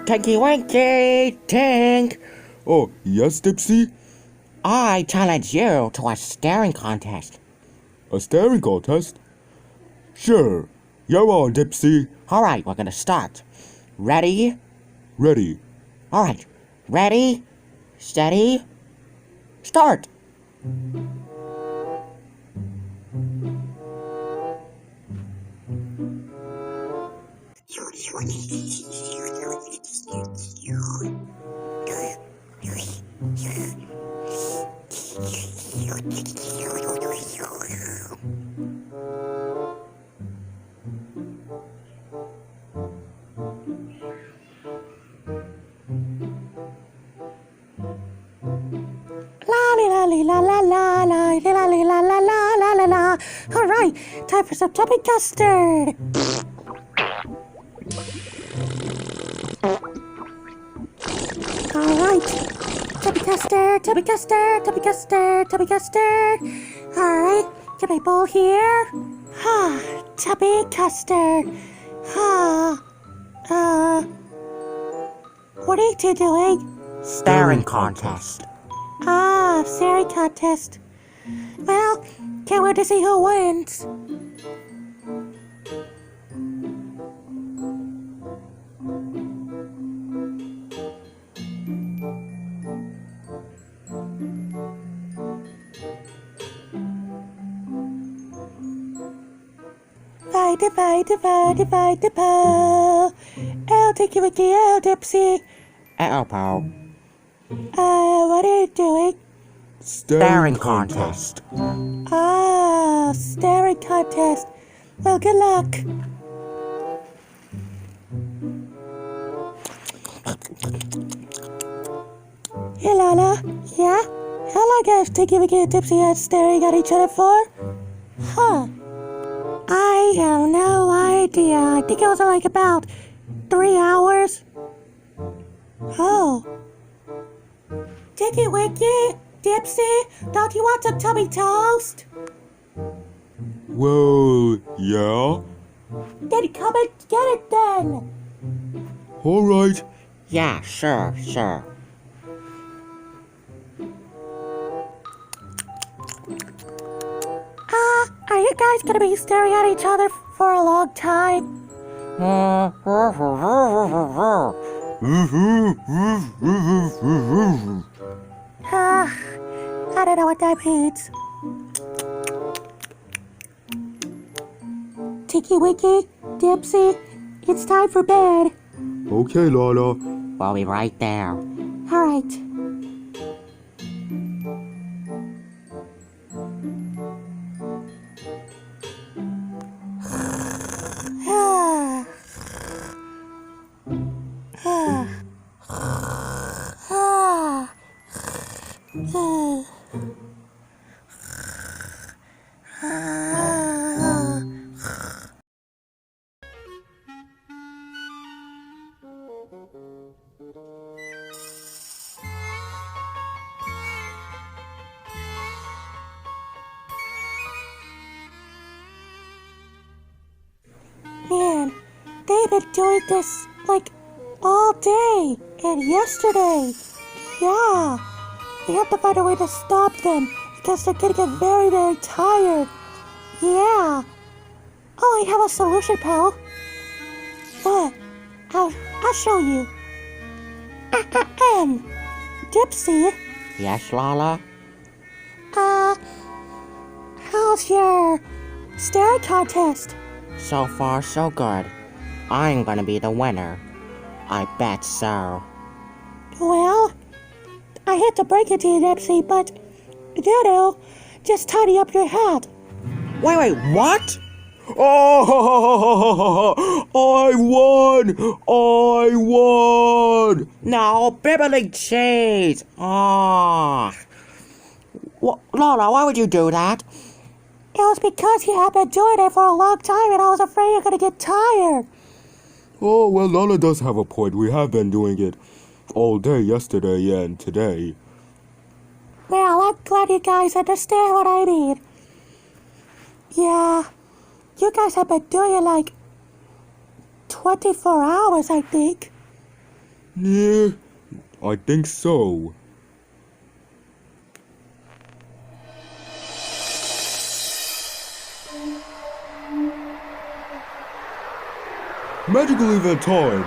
Tinky Winky! Tink! Oh, yes, Dipsy? I challenge you to a staring contest. A staring contest? Sure. You're on, Dipsy. Alright, we're gonna start. Ready? Ready. Alright. Ready? Steady? Start! La la la la la la la la la la la la. All right, time for some tubby custard. All right, tubby custard, tubby custard, tubby custard, tubby custard. All right, get my bowl here. Tubby custard. What are you two doing? Staring contest. Staring contest. Well, can't wait to see who wins. Divide. Oh, Tinky Winky, oh, Dipsy. Pal. What are you doing? Staring contest. Staring contest. Well, good luck. Hey, Lala. Yeah? How long have Tinky Winky and Dipsy had staring at each other for? I have no idea. I think it was like about 3 hours. Oh. Tinky Winky, Dipsy, don't you want some tummy toast? Well, yeah. Then come and get it then. All right. Yeah, sure. Are you guys gonna be staring at each other for a long time? I don't know what that means. Tinky Winky, Dipsy, it's time for bed. Okay, Lala. We'll be right there. All right. Man, they've been doing this, like, all day and yesterday. Yeah, we have to find a way to stop them because they're gonna get very, very tired. Yeah. Oh, I have a solution, pal. What? I'll show you. Dipsy. Yes, Lala? How's your staring contest? So far, so good. I'm gonna be the winner. I bet so. Well, I hate to break it to you, Dipsy, but, just tidy up your hat. Wait, what? Oh, I won! No, bibbling cheese! Lala, why would you do that? It was because you had been doing it for a long time and I was afraid you're gonna get tired. Oh, well, Lala does have a point. We have been doing it all day yesterday and today. Well, I'm glad you guys understand what I mean. Yeah, you guys have been doing it like 24 hours, I think. Yeah, I think so. Magical event time!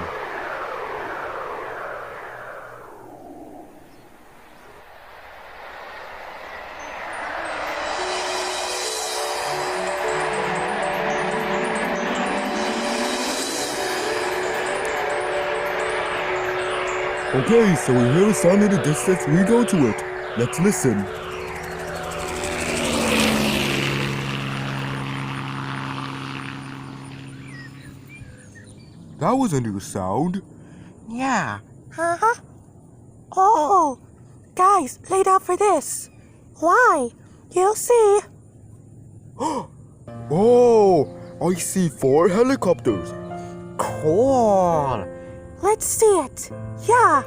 Okay, so we hear a sound in the distance, we go to it. Let's listen. That was a new sound. Yeah. Huh? Oh, guys, lay down for this. Why? You'll see. Oh, I see 4 helicopters. Cool. Let's see it. Yeah.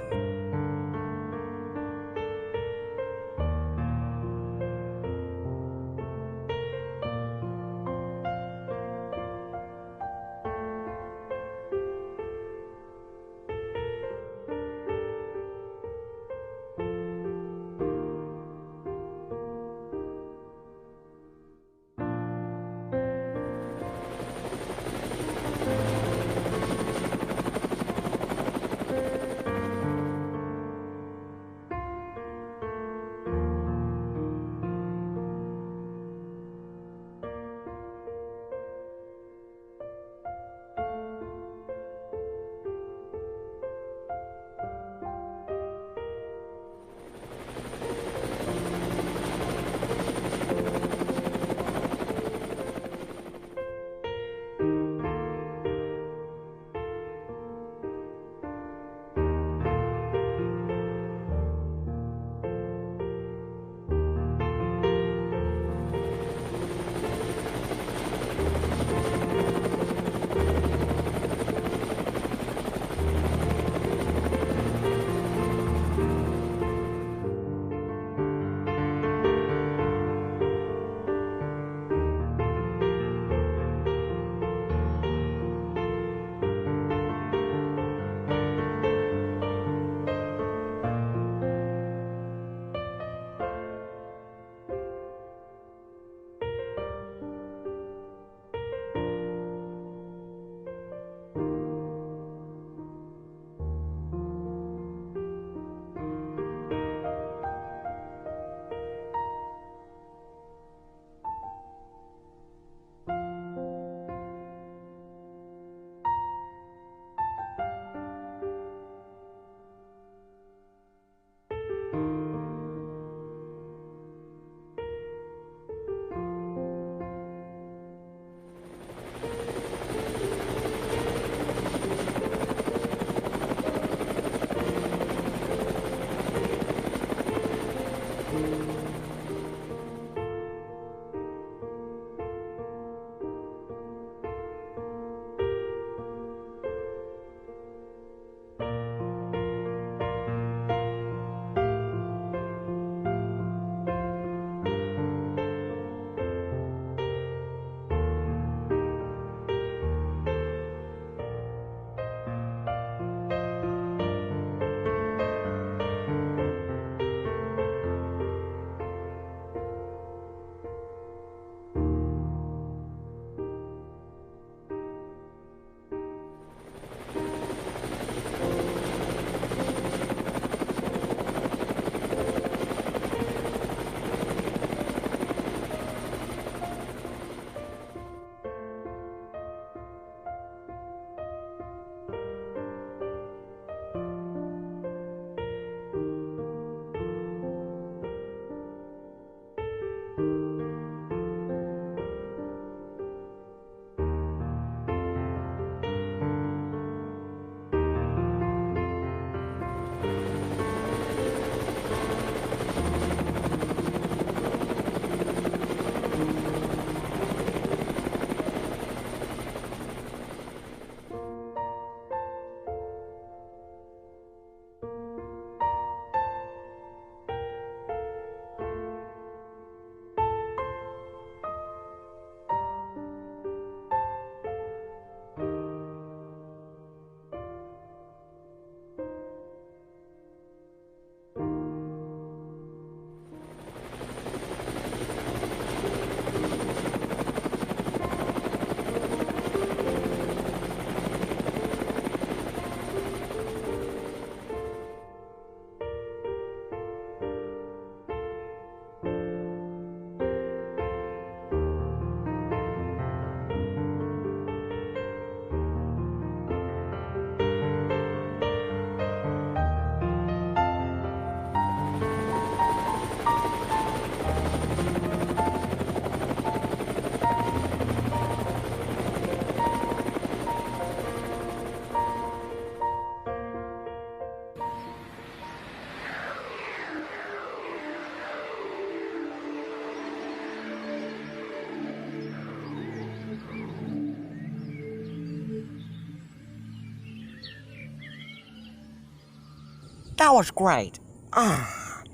That was great.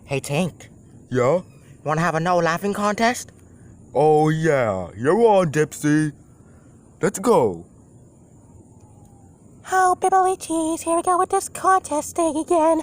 Hey, Tink. Yeah? Wanna have a no laughing contest? Oh, yeah. You're on, Dipsy. Let's go. Oh, Bibbly Cheese, here we go with this contest thing again.